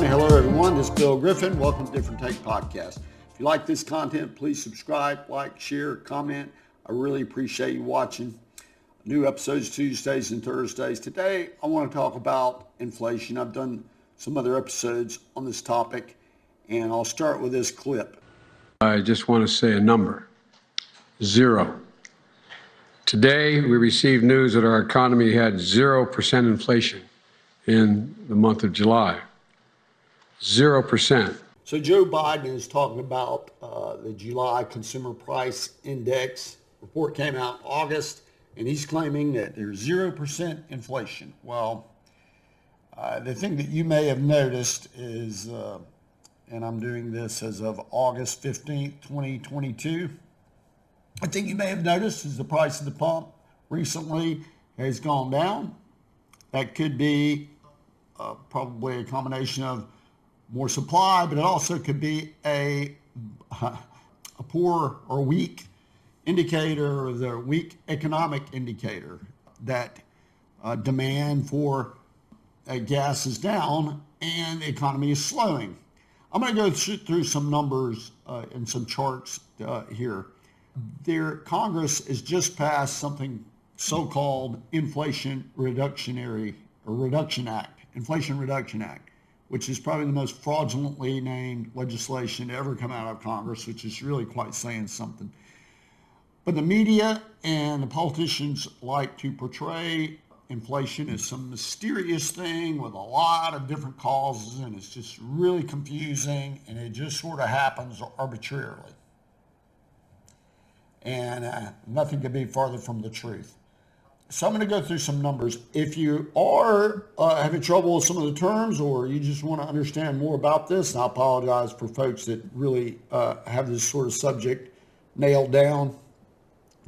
Hello, everyone. This is Bill Griffin. Welcome to Different Take Podcast. If you like this content, please subscribe, like, share, comment. I really appreciate you watching. New episodes Tuesdays and Thursdays. Today, I want to talk about inflation. I've done some other episodes on this topic, and I'll start with this clip. I just want to say a number: 0. Today, we received news that our economy had 0% inflation in the month of July. 0%. So Joe Biden is talking about the July Consumer Price Index. Report came out in August, and he's claiming that there's 0% inflation. Well, the thing that you may have noticed is, and I'm doing this as of August 15th, 2022, I think you may have noticed is the price of the pump recently has gone down. That could be probably a combination of more supply, but it also could be a poor or weak indicator, or the weak economic indicator that demand for gas is down and the economy is slowing. I'm going to go through some numbers and some charts here. Congress has just passed something so-called Inflation Reduction Act, which is probably the most fraudulently named legislation to ever come out of Congress, which is really quite saying something. But the media and the politicians like to portray inflation as some mysterious thing with a lot of different causes, and it's just really confusing, and it just sort of happens arbitrarily. And nothing could be farther from the truth. So I'm going to go through some numbers. If you are having trouble with some of the terms, or you just want to understand more about this, and I apologize for folks that really have this sort of subject nailed down.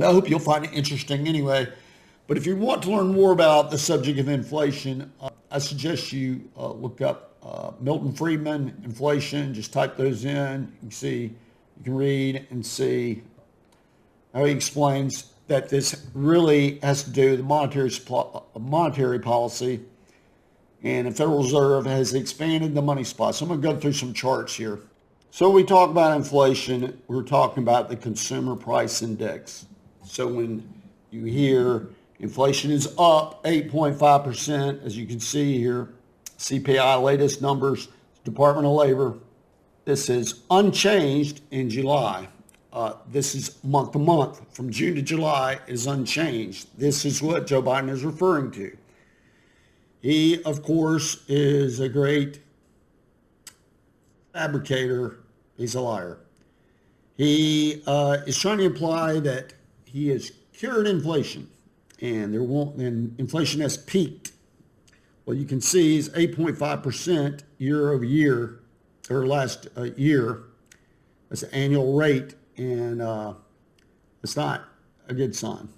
I hope you'll find it interesting anyway. But if you want to learn more about the subject of inflation, I suggest you look up Milton Friedman, inflation. Just type those in. You can read and see how he explains that this really has to do with the monetary policy, and the Federal Reserve has expanded the money supply. So I'm going to go through some charts here. So we talk about inflation, we're talking about the Consumer Price Index. So when you hear inflation is up 8.5%, as you can see here, CPI latest numbers, Department of Labor, this is unchanged in July. This is month to month. From June to July is unchanged. This is what Joe Biden is referring to. He, of course, is a great fabricator. He's a liar. He is trying to imply that he has cured inflation, and inflation has peaked. Well, you can see it's 8.5% year over year, or last year. That's the annual rate. And it's not a good sign.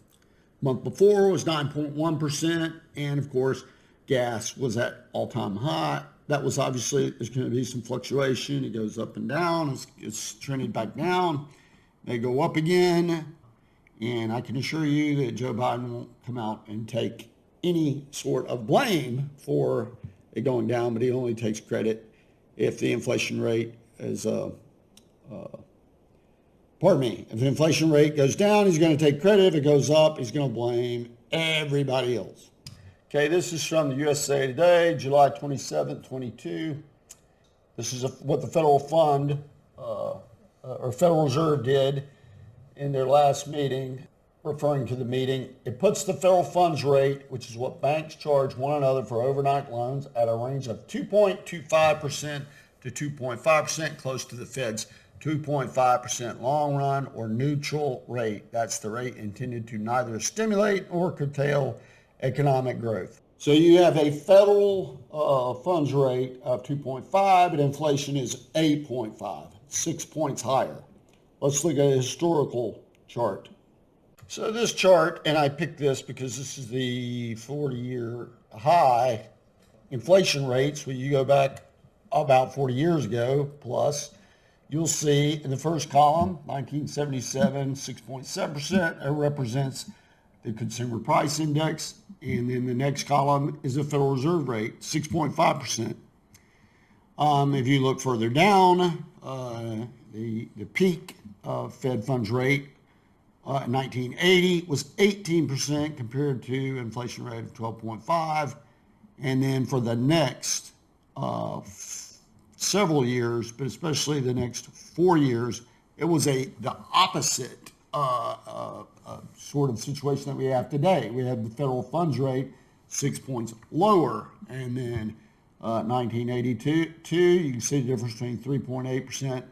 Month before was 9.1%, and of course, gas was at all-time high. That was obviously, there's going to be some fluctuation. It goes up and down. It's trending back down. They go up again, and I can assure you that Joe Biden won't come out and take any sort of blame for it going down, but he only takes credit if the inflation rate is if the inflation rate goes down, he's going to take credit. If it goes up, he's going to blame everybody else. Okay, this is from the USA Today, July 27th, 22. This is what the Federal Fund, or Federal Reserve did in their last meeting, referring to the meeting. It puts the federal funds rate, which is what banks charge one another for overnight loans, at a range of 2.25% to 2.5%, close to the Fed's 2.5% long run or neutral rate. That's the rate intended to neither stimulate nor curtail economic growth. So you have a federal funds rate of 2.5, but inflation is 8.5, 6 points higher. Let's look at a historical chart. So this chart, and I picked this because this is the 40-year high inflation rates. When you go back about 40 years ago plus, you'll see in the first column, 1977, 6.7%. It represents the Consumer Price Index. And then the next column is the Federal Reserve rate, 6.5%. If you look further down, the peak Fed funds rate in 1980 was 18% compared to inflation rate of 12.5. And then for the next several years, but especially the next 4 years, it was the opposite sort of situation that we have today. We have the federal funds rate 6 points lower, and then 1982, you can see the difference between 3.8%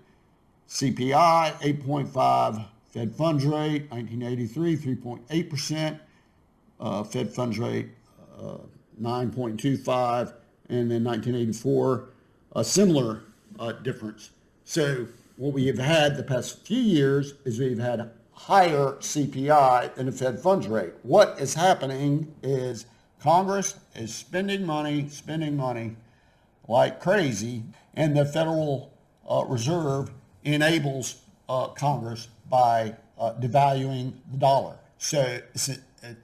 CPI, 8.5 Fed funds rate, 1983, 3.8%, Fed funds rate, 9.25, and then 1984, a similar difference. So what we have had the past few years is we've had higher CPI than the Fed funds rate. What is happening is Congress is spending money like crazy, and the Federal Reserve enables Congress by devaluing the dollar. So it's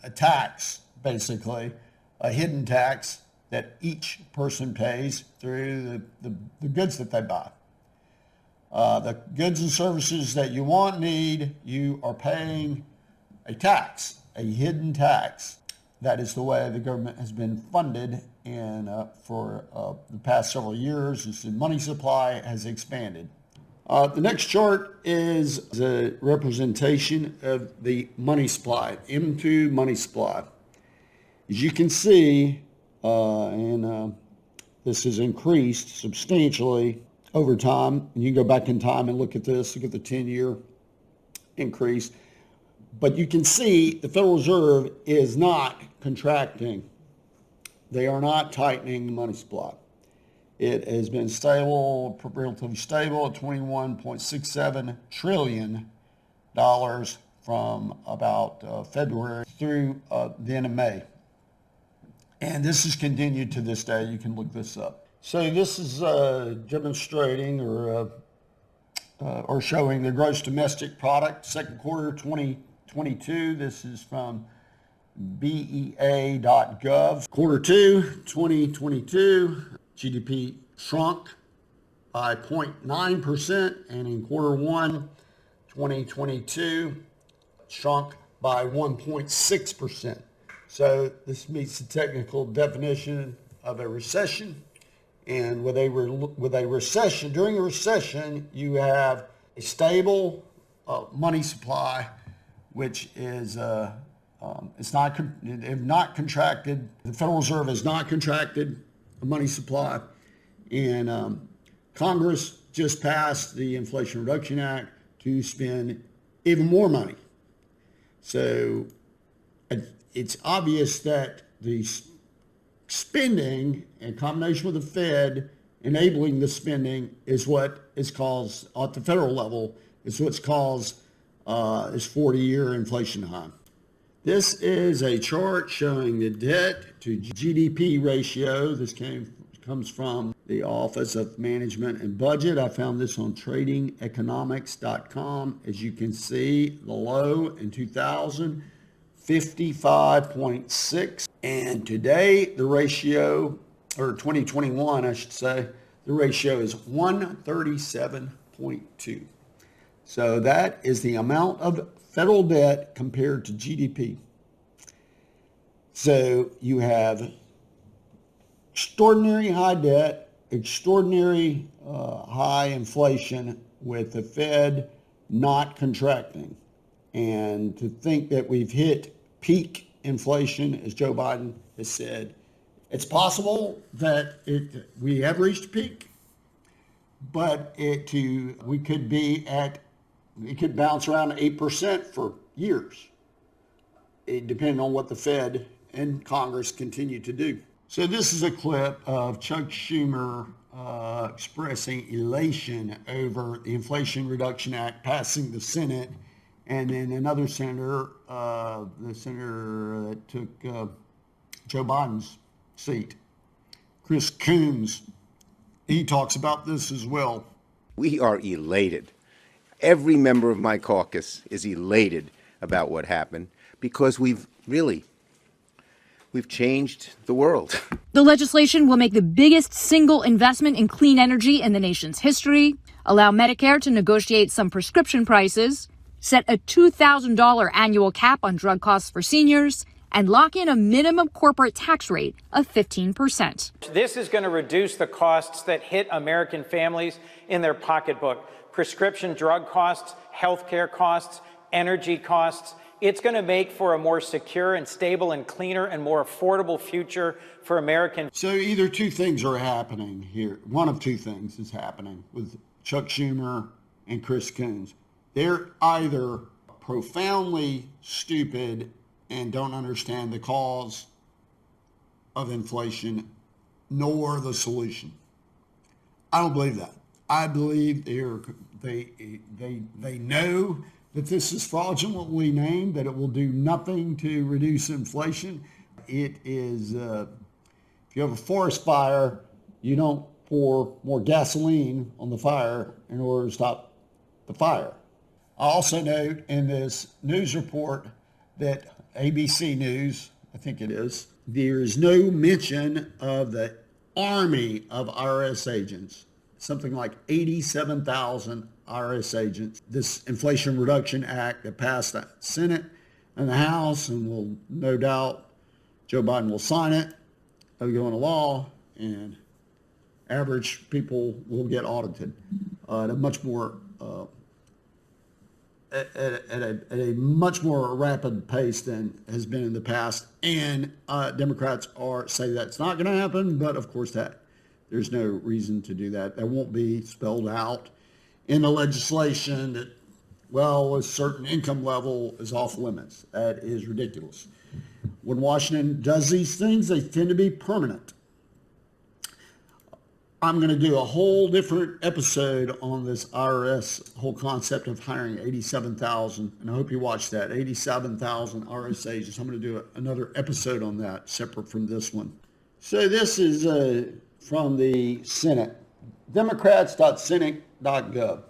a tax, basically, a hidden tax that each person pays through the goods that they buy. The goods and services that you want, need, you are paying a tax, a hidden tax. That is the way the government has been funded for the past several years as the money supply has expanded. The next chart is the representation of the money supply, M2 money supply. As you can see, this has increased substantially over time. And you can go back in time and look at this, look at the 10-year increase. But you can see the Federal Reserve is not contracting. They are not tightening the money supply. It has been stable, relatively stable at $21.67 trillion from about February through the end of May. And this has continued to this day. You can look this up. So this is demonstrating or showing the gross domestic product, second quarter 2022. This is from BEA.gov. Quarter 2, 2022, GDP shrunk by 0.9%, and in quarter 1, 2022, shrunk by 1.6%. So this meets the technical definition of a recession. And with a recession, during a recession, you have a stable money supply, which is it's not contracted. The Federal Reserve has not contracted the money supply, and Congress just passed the Inflation Reduction Act to spend even more money. So it's obvious that the spending in combination with the Fed enabling the spending is what is caused at the federal level is what's caused this 40-year inflation high. This is a chart showing the debt to GDP ratio. This comes from the Office of Management and Budget. I found this on tradingeconomics.com. As you can see, the low in 2000, 55.6. And today, the ratio, or 2021, I should say, the ratio is 137.2. So that is the amount of federal debt compared to GDP. So you have extraordinary high debt, extraordinary high inflation with the Fed not contracting. And to think that we've hit peak inflation, as Joe Biden has said, it's possible that we have reached peak, but it could bounce around 8% for years, depending on what the Fed and Congress continue to do. So this is a clip of Chuck Schumer expressing elation over the Inflation Reduction Act passing the Senate, and then another senator, the senator that took Joe Biden's seat, Chris Coons, he talks about this as well. We are elated. Every member of my caucus is elated about what happened because we've really we've changed the world. The legislation will make the biggest single investment in clean energy in the nation's history, allow Medicare to negotiate some prescription prices, set a $2,000 annual cap on drug costs for seniors, and lock in a minimum corporate tax rate of 15%. This is going to reduce the costs that hit American families in their pocketbook. Prescription drug costs, healthcare costs, energy costs. It's going to make for a more secure and stable and cleaner and more affordable future for Americans. So either two things are happening here. One of two things is happening with Chuck Schumer and Chris Coons. They're either profoundly stupid and don't understand the cause of inflation nor the solution. I don't believe that. I believe they know that this is fraudulently named, that it will do nothing to reduce inflation. It is, if you have a forest fire, you don't pour more gasoline on the fire in order to stop the fire. I also note in this news report that ABC News, I think it is, there is no mention of the army of IRS agents, something like 87,000 IRS agents. This Inflation Reduction Act that passed the Senate and the House, and will no doubt Joe Biden will sign it, it'll go into law, and average people will get audited at a much more at a much more rapid pace than has been in the past. And Democrats say that's not going to happen, but of course there's no reason to do that. That won't be spelled out in the legislation that, well, a certain income level is off limits. That is ridiculous. When Washington does these things, they tend to be permanent. I'm going to do a whole different episode on this IRS whole concept of hiring 87,000, and I hope you watch that, 87,000 IRS agents. I'm going to do another episode on that separate from this one. So this is from the Senate, democrats.senate.gov.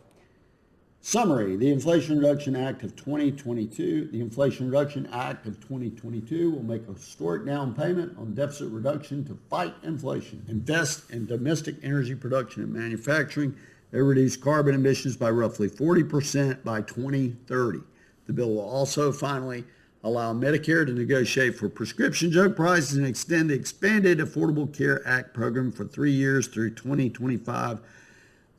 Summary, the Inflation Reduction Act of 2022. The Inflation Reduction Act of 2022 will make a historic down payment on deficit reduction to fight inflation, invest in domestic energy production and manufacturing, and reduce carbon emissions by roughly 40% by 2030. The bill will also finally allow Medicare to negotiate for prescription drug prices and extend the expanded Affordable Care Act program for 3 years through 2025.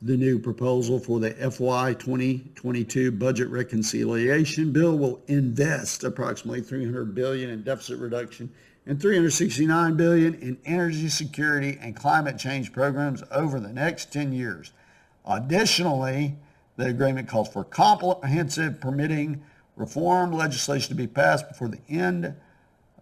The new proposal for the FY 2022 budget reconciliation bill will invest approximately $300 billion in deficit reduction and $369 billion in energy security and climate change programs over the next 10 years. Additionally, the agreement calls for comprehensive permitting reform legislation to be passed before the end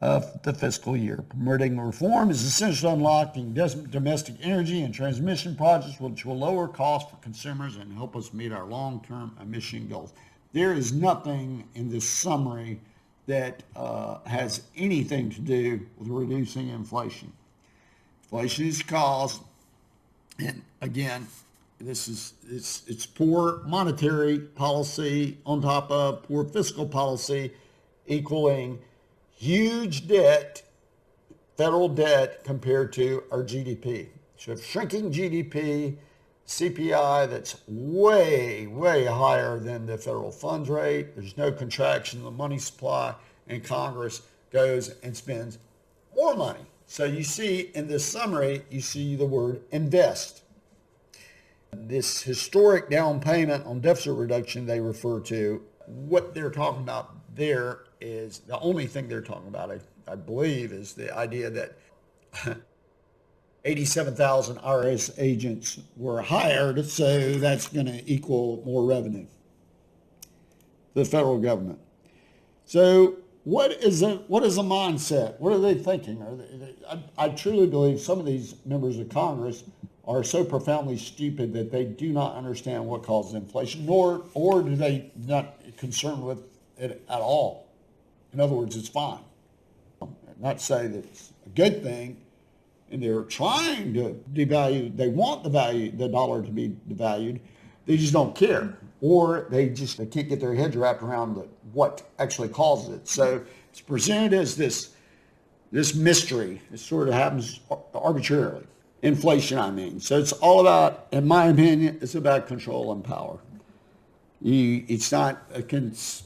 of the fiscal year. Permitting reform is essential to unlocking domestic energy and transmission projects, which will lower costs for consumers and help us meet our long-term emission goals. There is nothing in this summary that has anything to do with reducing inflation. Inflation is caused, and again, it's poor monetary policy on top of poor fiscal policy, equaling huge debt, federal debt, compared to our GDP. So shrinking GDP, CPI that's way, way higher than the federal funds rate. There's no contraction in the money supply, and Congress goes and spends more money. So you see in this summary, you see the word invest. This historic down payment on deficit reduction they refer to, what they're talking about there is, the only thing they're talking about, I believe, is the idea that 87,000 IRS agents were hired, so that's going to equal more revenue to the federal government. So what is the mindset? What are they thinking? I truly believe some of these members of Congress are so profoundly stupid that they do not understand what causes inflation, or do they not concerned with it at all. In other words, it's fine. Not say that it's a good thing, and they're trying to devalue. They want the dollar to be devalued. They just don't care, or they can't get their heads wrapped around what actually causes it. So it's presented as this this mystery. It sort of happens arbitrarily. Inflation, I mean. So it's all about, in my opinion, it's about control and power. It's not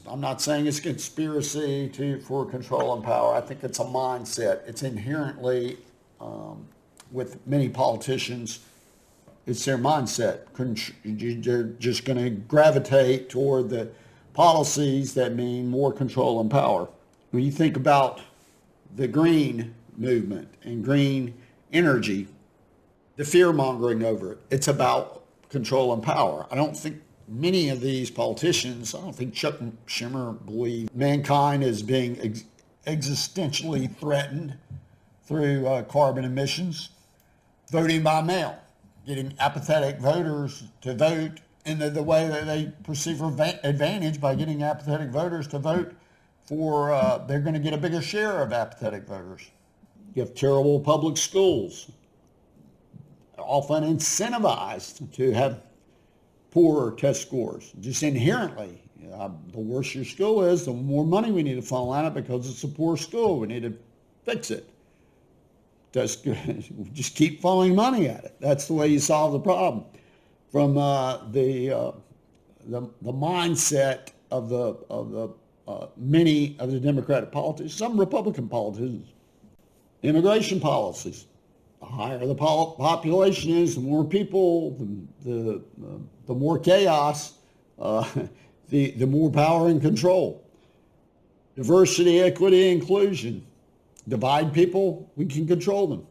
I'm not saying it's a conspiracy for control and power. I think it's a mindset. It's inherently, with many politicians, it's their mindset. They're just going to gravitate toward the policies that mean more control and power. When you think about the green movement and green energy, the fear-mongering over it, it's about control and power. I don't think many of these politicians, I don't think Chuck Schumer believes mankind is being existentially threatened through carbon emissions. Voting by mail, getting apathetic voters to vote in the way that they perceive advantage by getting apathetic voters to vote for, they're going to get a bigger share of apathetic voters. You have terrible public schools, often incentivized to have poorer test scores, just inherently. The worse your school is, the more money we need to funnel at it because it's a poor school. We need to fix it. Just keep funneling money at it. That's the way you solve the problem. From the mindset of the many of the Democratic politicians, some Republican politicians, immigration policies. The higher the population is, the more people, the more chaos, the more power and control. Diversity, equity, inclusion. Divide people, we can control them.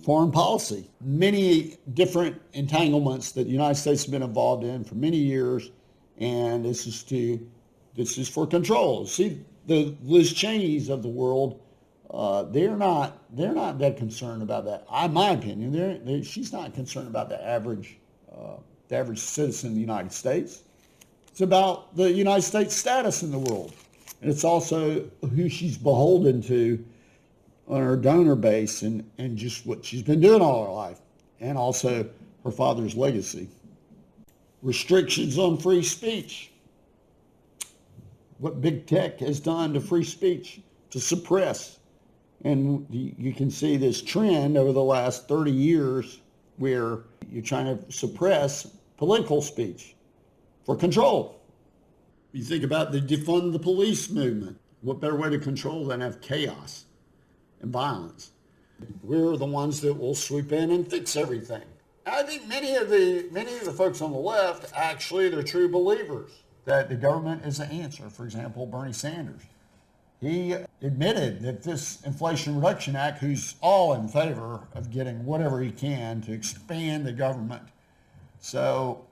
Foreign policy. Many different entanglements that the United States has been involved in for many years, and this is for control. See, the Liz Cheneys of the world, they're not that concerned about that. In my opinion, she's not concerned about the average citizen of the United States. It's about the United States' status in the world, and it's also who she's beholden to on her donor base and just what she's been doing all her life, and also her father's legacy. Restrictions on free speech. What big tech has done to free speech, to suppress. And you can see this trend over the last 30 years where you're trying to suppress political speech for control. You think about the defund the police movement. What better way to control than have chaos and violence? We're the ones that will swoop in and fix everything. I think many of the folks on the left, actually, they're true believers that the government is the answer. For example, Bernie Sanders. He admitted that this Inflation Reduction Act, who's all in favor of getting whatever he can to expand the government. So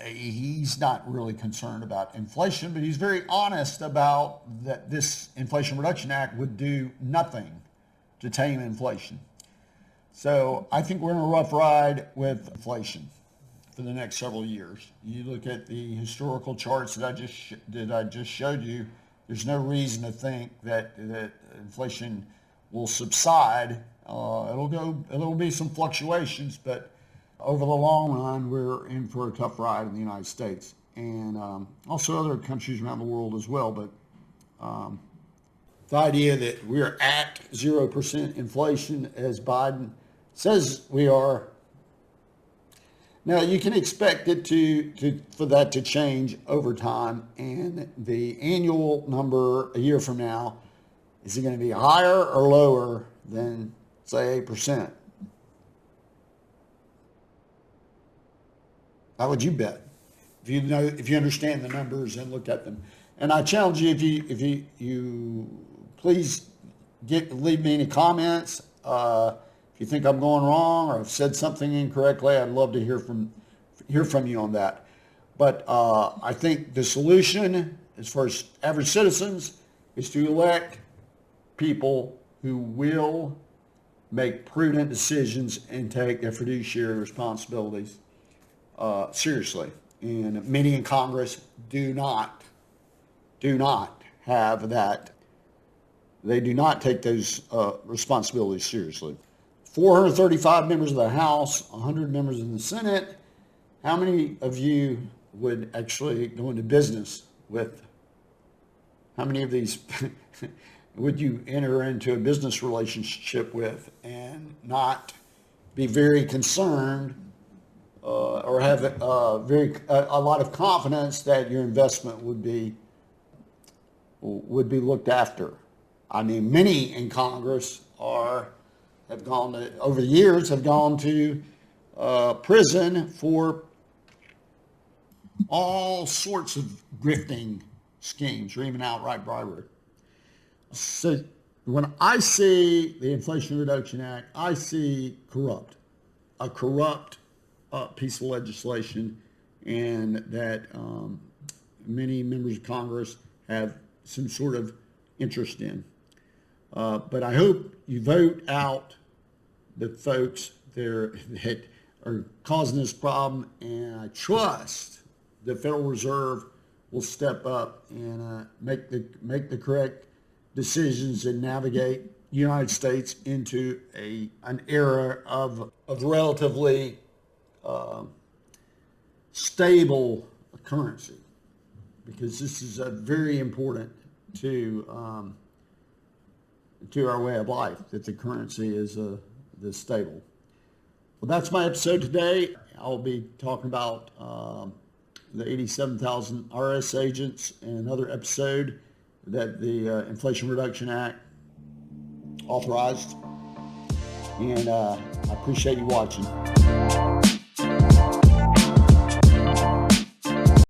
he's not really concerned about inflation, but he's very honest about that this Inflation Reduction Act would do nothing to tame inflation. So I think we're in a rough ride with inflation for the next several years. You look at the historical charts that I just showed you. There's no reason to think that inflation will subside. It'll be some fluctuations, but over the long run, we're in for a tough ride in the United States and also other countries around the world as well. But the idea that we're at 0% inflation, as Biden says we are, now you can expect it for that to change over time, and the annual number a year from now, is it going to be higher or lower than, say, 8%? How would you bet? If you understand the numbers and look at them. And I challenge you, if you please leave me any comments. If you think I'm going wrong or I've said something incorrectly, I'd love to hear from you on that. But I think the solution, as far as average citizens, is to elect people who will make prudent decisions and take their fiduciary responsibilities seriously. And many in Congress do not have that. They do not take those responsibilities seriously. 435 members of the House, 100 members in the Senate. How many of you would actually go into business with? How many of these would you enter into a business relationship with and not be very concerned or have a lot of confidence that your investment would be looked after? I mean, many in Congress have gone to, over the years, have gone to prison for all sorts of grifting schemes or even outright bribery. So when I see the Inflation Reduction Act, I see a corrupt piece of legislation, and that many members of Congress have some sort of interest in. But I hope you vote out the folks there that are causing this problem, and I trust the Federal Reserve will step up and make the correct decisions and navigate the United States into an era of relatively stable currency, because this is very important to our way of life, that the currency is this stable. Well, that's my episode today. I'll be talking about the 87,000 IRS agents in another episode that the Inflation Reduction Act authorized. And I appreciate you watching.